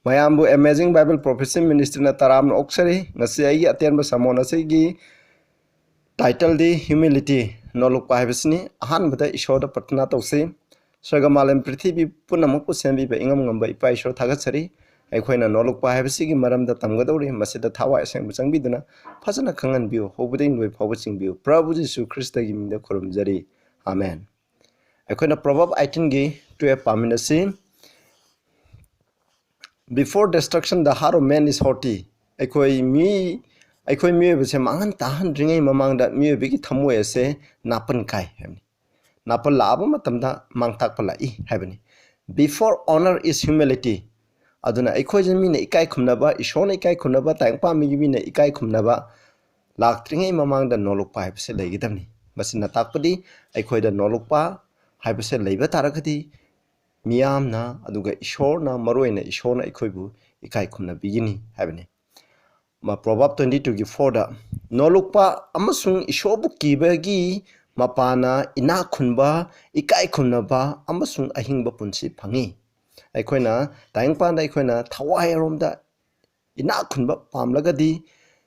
Mayambu Amazing Bible Prophecy Ministry na taram na oksari ngasi ay atian ba samon asigi title di humility Nolukpa habisni ahan bada ishoda pratna tawsi sarga malam prithvi punamuk pu sembi ba ingam ngamba ipa ishor thagatsari aikoina Nolukpa habisigi maramda tamgadori masida thawa aseng busangbi duna phasana khangan biu hobuding loi phawaching biu Prabhu Jesu Christ gi mingda khurumjari amen aikoina Proverbs 18 gi 12 paminasi. Before destruction, the heart of man is haughty. Aikoi mi bese mangan tahan ringai mamang da mi bigi thamu ese napan kai hebni. Napan laba matamda mangtak pala I hebni. Before honor is humility. Aduna aikoi jami ne ikai khumnaba ishona ikai khumnaba tangpa mi ne ikai khumnaba lak tringai mamang da Nolukpa hebse legidamni. Masina takpadi aikoi da Nolukpa hebse leiba tarakati miyamna aduga ishorna maroina ishorna ikoibu ikai khumna bigini habani ma Proverbs 22 gi 4 da Nolukpa amasung ishobu kibagi mapana ina khunba ikai khumnaba amasung ahingba punsi phangi aikoina taingpanda aikoina thawai romda ina khunba pamlagadi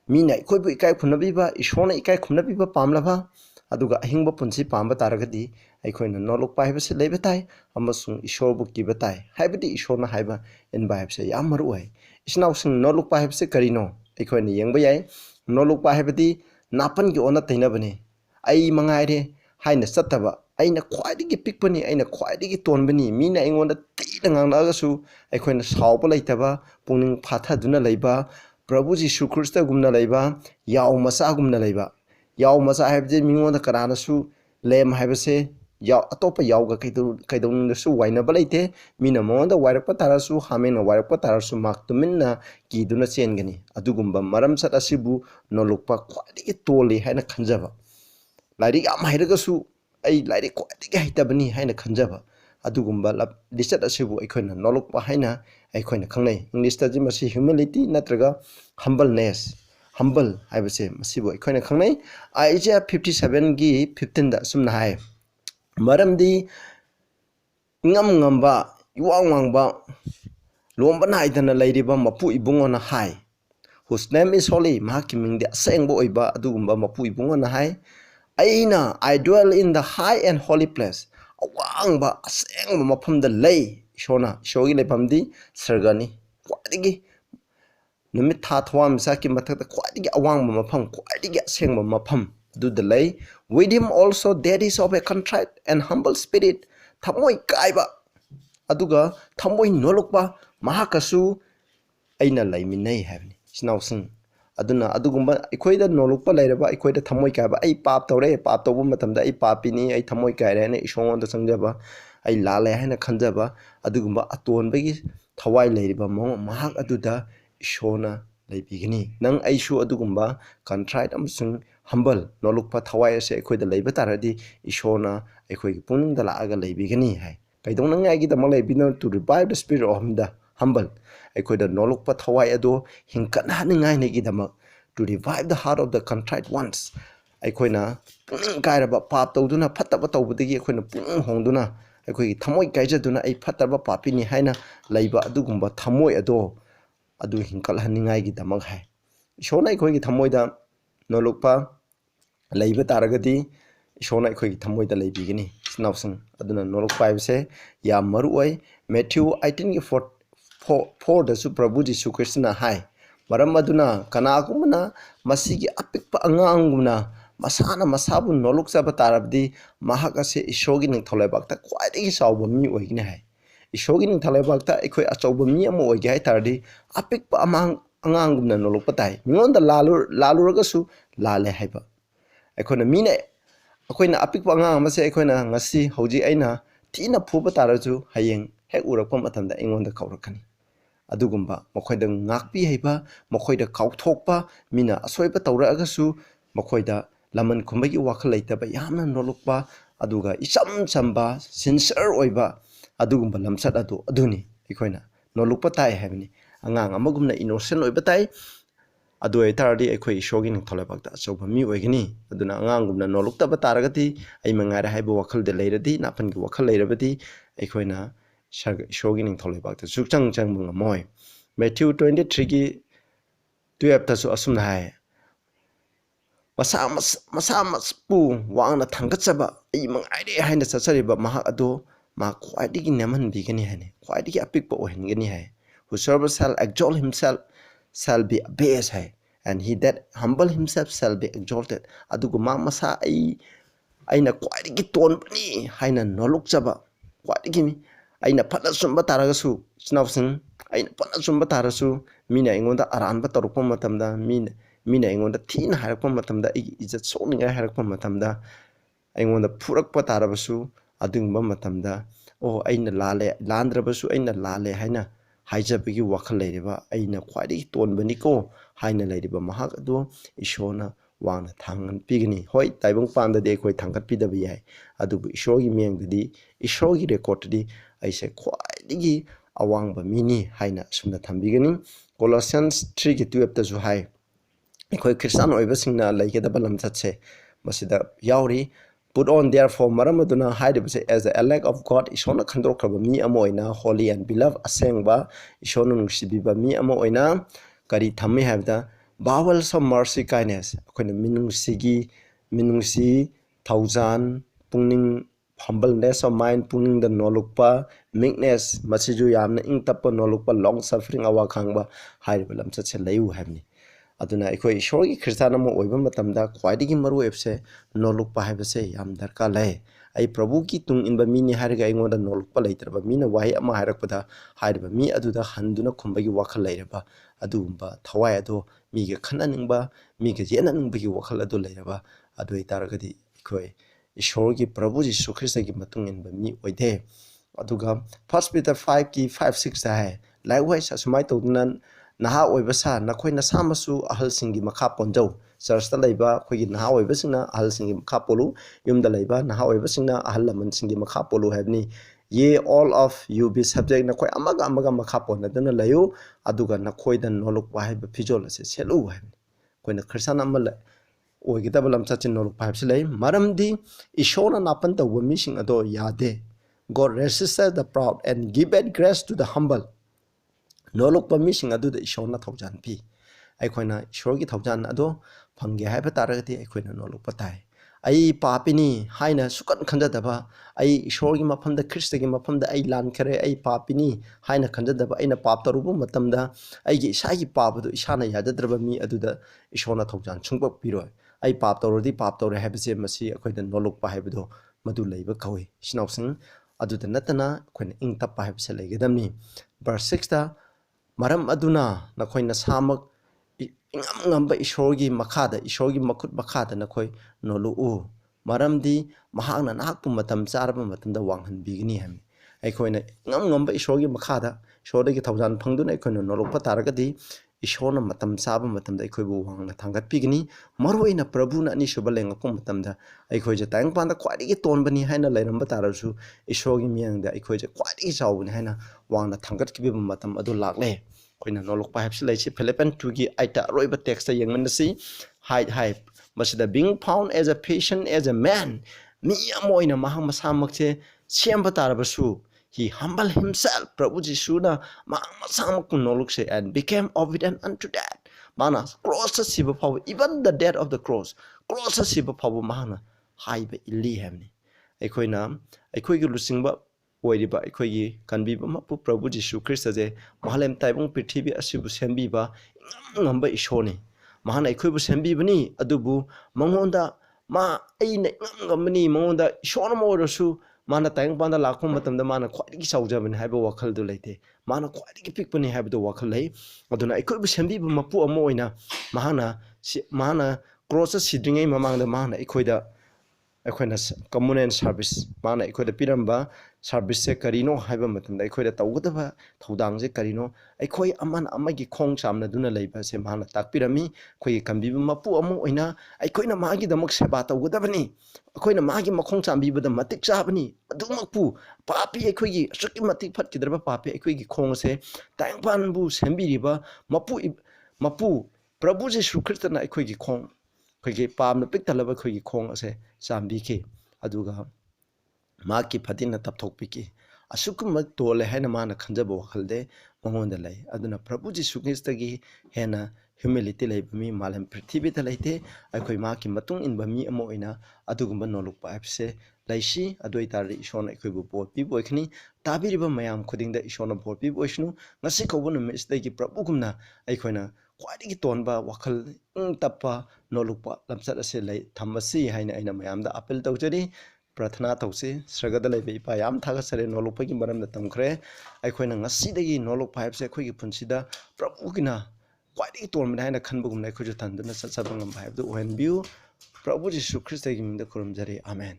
mina ikoibu ikai khumnabiba ishorna ikai khumnabiba pamlaba aduga ahingba punsi pamba taragadi aikoina Nolukpa habse lebetai amasung ishorbu kibatai habidi ishorna haiba enba habse yam maruai isnausing Nolukpa habse karino aikoina yengba yai Nolukpa habidi napan gi ona tainabani ai mangaire haina sataba aina khwaidigi pikpani aina khwaidigi tonbani mina ingonda tida nganagasu aikoina sawba leitaba puning phathaduna leiba Prabhu Jesu Christ gumna leiba yaw masa gumna leiba yaw masa habje mingonda karanasu lem habse yaw atopa yawga kaidondasu wainaba leite mina monda wairakpa tarasu hamena wairakpa tarasu maktuminna kiduna chengani adugumba maram sat asibu Nolukpa khwaidigi toli haina khanjaba lairi am hairagasu ai lairi khwaidigi haitabani haina khanjaba adugumba lisat asibu aikoina Nolukpa haina aikoina khangnai English ta jimasi humility natraga humbleness humble haibase masibu aikoina khangnai Isaiah 57 gi 15 da sumna hai maramdi ngam ngamba iwang wangba lomba naidana leiriba mapu ibungona hai whose name is holy mahaki mingde asengbo oiba adugumba mapu ibungona hai aina I dwell in the high and holy place awangba asengba mafamda lei shona shogi lepamdi sargani kwadigi numit tha thwa misaki mathakta kwadigi awangba mafam kwadigi asengba mafam do the lay with him also there is of a contrite and humble spirit thamoi kaiba aduga thamoi Nolukpa mahakasu aina laiminai habni sinausing aduna adugumba ikoida Nolukpa lairaba ikoida thamoi kaiba ai pap tawre pap tawbu matamda ai papini ai thamoi kaire ne isongonda sangjaba ai lale haina khanjaba adugumba atonbagi thawai lairiba mahak aduda ishona leibigini nang aishu adugumba contrite amsung humble Nolukpa thawai ase aikoida leiba taradi ishona aikoigi puningda laaga leibigani hai kaidong nang aigi damal leibina to revive the spirit of the humble aikoida Nolukpa thawai ado hingkana ningai negi damak to revive the heart of the contrite ones aikoina puning kairaba pap tawduna phattaba tawbudagi aikoina puning hongduna aikoigi thamoi kaijaduna ai phattaba papini haina leiba adugumba thamoi ado adu hingkal haningai gi damak hai ishona aikoigi thamoida Nolukpa leiba taragadi ishona aikoigi thamoida leibigini snausing aduna Nolukpa habse yam maruai Matthew 18 gi 4 da su Prabhu Jesu Christ na hai maram aduna kanagumna masigi apikpa angangumna masana masabu Nolukjaba tarabdi mahak ase ishogi ningtholebakta khwaidigi sawba mi oigini hai ishogi ningtholebakta aikoi achawba mi ama oigi hai tardi apikpa angangumna Nolukpa tai mingonda laluragasu lale haiba aikoina mine akoina apikpa angang amase aikoina ngasi hoji aina tina phuba taraju hayeng hek urakpa matamda ingonda kaurakani adugumba makoida ngakpi haiba makoida kauthokpa mina asoiba tawragasu makoida laman khumbai wakhal leitaba yamna Nolukpa aduga icham chamba sincere oiba adugumba lamsat adu aduni aikoina Nolukpa tai habni angang amagumna innocent oiba tai adu ai tardi aikoi ishogi ningtholebakta achawba mi oigini aduna angangumna Noluktaba taragati ai mangaira haiba wakhal de leiradi napangi wakhal leirabadi aikoina ishogi ningtholebakta chukchang changba ngamoi Matthew 23 ki 12 ta su asum hai masa pu wangna thangatchaba ai mangaire haina chachariba mahak ado ma khwaidigi neman bigani haine khwaidigi apikpa ohengani hai whosoever shall exalt himself shall be abased hai and he that humble himself shall be exalted adugo ma masa aina khwaidigi tonbani haina nolukchaba khwaidigi aina phana sumba taragasu snawsing aina phana sumba tarasu mina ingonda aranba torukpa matamda mina ingonda thina harakpa matamda igi ijat soninga harakpa matamda ingonda phurakpa tarabasu adungba matamda oh aina lale landrabasu aina lale haina haijabigi wakhal leiriba aina khwaidigi tonbani ko haina leiriba mahak ado ishona wangna thangan pigani hoi taibung pandade ekoi thangat pidaba yai adubu ishogi miyangdadi ishogi recorddi aise khwaidigi awangba mini haina sumna thambigani Colossians 3 ki 12 ta su hai ekoi Christian oibasingna laigedaba lamchatse masida yauri put on therefore maramaduna haidibase as the elect of God ishona khandrokraba mi ama oina holy and beloved asengba ishona nungsibiba mi ama oina kari thammi habda bowels of mercy kindness akoina minungsi thaujan pungning humbleness of mind pungning the nolukpa meekness masiju yamna ingtappa nolukpa longsuffering awa khangba hairiba lamchatse layu habni aduna ekoi ishorgi Christian ama oiba matamda khwaidigi maru epse nolukpa haibase yam darka lai ai prabhu ki tung inba mini hariga ingoda nolukpa leitraba mina wahi ama hairakpada hairiba mi aduda handuna khumbagi wakhal leiraba adugumba thawai ado miga khananingba miga yenaningba wakhal ado leiraba adu itaragadi ekoi ishorgi prabhu jisu Christ gi matung inba mi oide aduga 1 Peter 5 ki 5 6 hai likewise asumai tawdunan naha oibasa nakhoi nasamasu ahal singi makha ponjau church ta leiba khoigi naha oibasingna ahal singi makha polu yumda leiba naha oibasingna ahal laman singi makha polu habni ye all of you be subject nakhoi amaga makha ponna dana layu aduga nakhoi dan noluk wahaiba phijol ase selu habni koina Christian amal oigidaba lamchachin noluk pahibse lei maramdi ishona napan tawba mising ado yade God resists the proud and giveth grace to the humble nolukpa mising aduda ishona thaujan pi aikoina ishorgi thaujan ado phangge haiba taragati aikoina nolukpa tai ai papini haina sukan khanjadaba ai ishorgi mafamda Kristagi mafamda ai lan khare ai papini haina khanjadaba aina pap tarubu matamda aigi isagi papadu isana yajadraba mi aduda ishona thaujan chungpak piroi ai pap tawrodi pap tawre haibase masi akoida nolukpa haibado madu leiba kawi sinausing aduda natana akoina ingtappa haibase leigedamni verse 6 ta maram aduna nakoina samak ingamba ishorgi makhada ishorgi makut makhada nakoi nolu u maramdi mahakna nakpu matam charba matamda wanghan bigni ham aikoina ngamba ishorgi makhada ishorgi thaujan phangduna aikoina nolokpa taragadi ishorna matam chaba matamda aikoibu wangna thangat pigni maroina prabhuna ani subalenga ko matamda aikoije tang panda khwaidigi tonbani haina leiramba tarasu ishorgi miyangda aikoije khwaidigi chawbani haina wangna thangat kibiba matam adu lakle koina nolokpa habsi leisi Philippians 2 gi aita roiba text yengmanasi hai masida being found as a patient as a man mi amoina mahang masamakse siamba tarabasu he humble himself Prabhu Jisuna mahang masamak nolokse and became obedient unto death mana cross siba power even the death of the cross siba power mahana haiba illi hamni aikoina aikoigi lusingba oiriba aikoigi kanbiba mapu Prabhu Jisu Christ je mahalem taibung prithibi asibu sembiba ngamba ishoni mahana aikoibu sembibani adubu mangonda ma aina ngambani mangonda ishona morasu mana tayang panda lakho matamda mana khwaidigi saujabani haiba wakhal du leite mana khwaidigi pikpani haiba do wakhal lei aduna aikoibu sembiba mapu amo oina mahana cross sidringai mamangda mahana aikoida aikoina communal service mana aikoida piramba service se karino haiba matamda aikoida tawgadaba thaudangje karino aikoi aman amagi khong chamna duna leiba se mana takpirami khoi kambiba mapu amu oina aikoina magi damak seba tawgadabani aikoina magi makhong chambibada matik chabani adumakpu papi aikoigi suki matik phatkidraba papi aikoigi khong se tangpanbu sembiriba mapu Prabhu Jesu Christna aikoigi khong khoigi pamna piktalaba khoigi khong ase chambiki aduga maki phatina tapthokpiki ꯑꯁꯨꯛꯀꯨꯝꯕ ꯇꯣꯜꯂꯦ ꯍꯥꯏꯅ ꯃꯥꯅ ꯈꯟꯖꯕ ꯋꯥꯈꯜꯗꯦ ꯃꯉꯣꯟꯗ ꯂꯩ ꯑꯗꯨꯅ ꯄ꯭ꯔꯚꯨ ꯖꯤꯁꯨ ꯈ꯭ꯔꯤꯁꯇꯒꯤ ꯍꯦꯟꯅ ꯍ꯭ꯌꯨꯃꯤꯂꯤꯇꯤ ꯂꯩꯕ ꯃꯤ ꯃꯥꯂꯦꯝ ꯄ꯭ꯔꯤꯊꯤꯕꯤꯗ ꯂꯩꯇꯦ ꯑꯩꯈꯣꯏ ꯃꯍꯥꯛꯀꯤ ꯃꯇꯨꯡ ꯏꯟꯕ ꯃꯤ ꯑꯃ ꯑꯣꯏꯅ ꯑꯗꯨꯒꯨꯝꯕ ꯅꯣꯂꯨꯛꯄ ꯍꯥꯏꯕꯁꯦ ꯂꯩꯁꯤ ꯑꯗꯨ ꯑꯣꯏꯇꯥꯔꯗꯤ ꯏꯁꯣꯔꯅ ꯑꯩꯈꯣꯏꯕꯨ ꯕꯣꯔ ꯄꯤꯕ ꯑꯣꯏꯒꯅꯤ ꯇꯥꯕꯤꯔꯤꯕ ꯃꯌꯥꯝ ꯈꯨꯗꯤꯡꯗ ꯏꯁꯣꯔꯅ ꯕꯣꯔ ꯄꯤꯕ ꯑꯣꯏꯁꯅꯨ ꯉꯁꯤ ꯀꯧꯕ ꯅꯨꯃꯤꯠꯁꯤꯗꯒꯤ ꯄ꯭ꯔꯚꯨꯒꯨꯝꯅ ꯑꯩꯈꯣꯏꯅ ꯈ꯭ꯋꯥꯏꯗꯒꯤ ꯇꯣꯟꯕ ꯋꯥꯈꯜ ꯏꯪ ꯇꯞꯄ ꯅꯣꯂꯨꯛꯄ ꯂꯝꯆꯠ ꯑꯁꯤ ꯊꯝꯕꯁꯤ ꯍꯥꯏꯅ ꯑꯩꯅ ꯃꯌꯥꯝꯗ ꯑꯄꯤꯜ ꯇꯧꯖꯔꯤ ꯄ꯭ꯔꯊꯅꯥ ꯇꯧꯁꯤ ꯁ꯭ꯔꯒꯗ ꯂꯩꯕ ꯏꯄꯥ ꯌꯥꯝ ꯊꯥꯒꯠꯆꯔꯦ ꯅꯣꯂꯨꯛꯄꯒꯤ ꯃꯔꯝꯗ ꯇꯝꯈ꯭ꯔꯦ ꯑꯩꯈꯣꯏꯅ ꯉꯁꯤꯗꯒꯤ ꯅꯣꯂꯨꯛꯄ ꯍꯥꯏꯕꯁꯦ ꯑꯩꯈꯣꯏꯒꯤ ꯄꯨꯟꯁꯤꯗ ꯄ꯭ꯔꯚꯨꯒꯤꯅ ꯈ꯭ꯋꯥꯏꯗꯒꯤ ꯇꯣꯟꯕꯅꯤ ꯍꯥꯏꯅ ꯈꯟꯕꯒꯨꯝꯅ ꯑꯩꯈꯣꯏꯁꯨ ꯊꯟꯗꯨꯅ ꯆꯠꯆꯕ ꯉꯝꯕ ꯍꯥꯏꯕꯗꯨ ꯑꯣꯏꯍꯟꯕꯤꯌꯨ ꯄ꯭ꯔꯚꯨ ꯖꯤꯁꯨ ꯈ꯭ꯔꯤꯁꯇꯒꯤ ꯃꯤꯡꯗ ꯈꯨꯔꯨꯝꯖꯔꯤ ꯑꯃꯦꯟ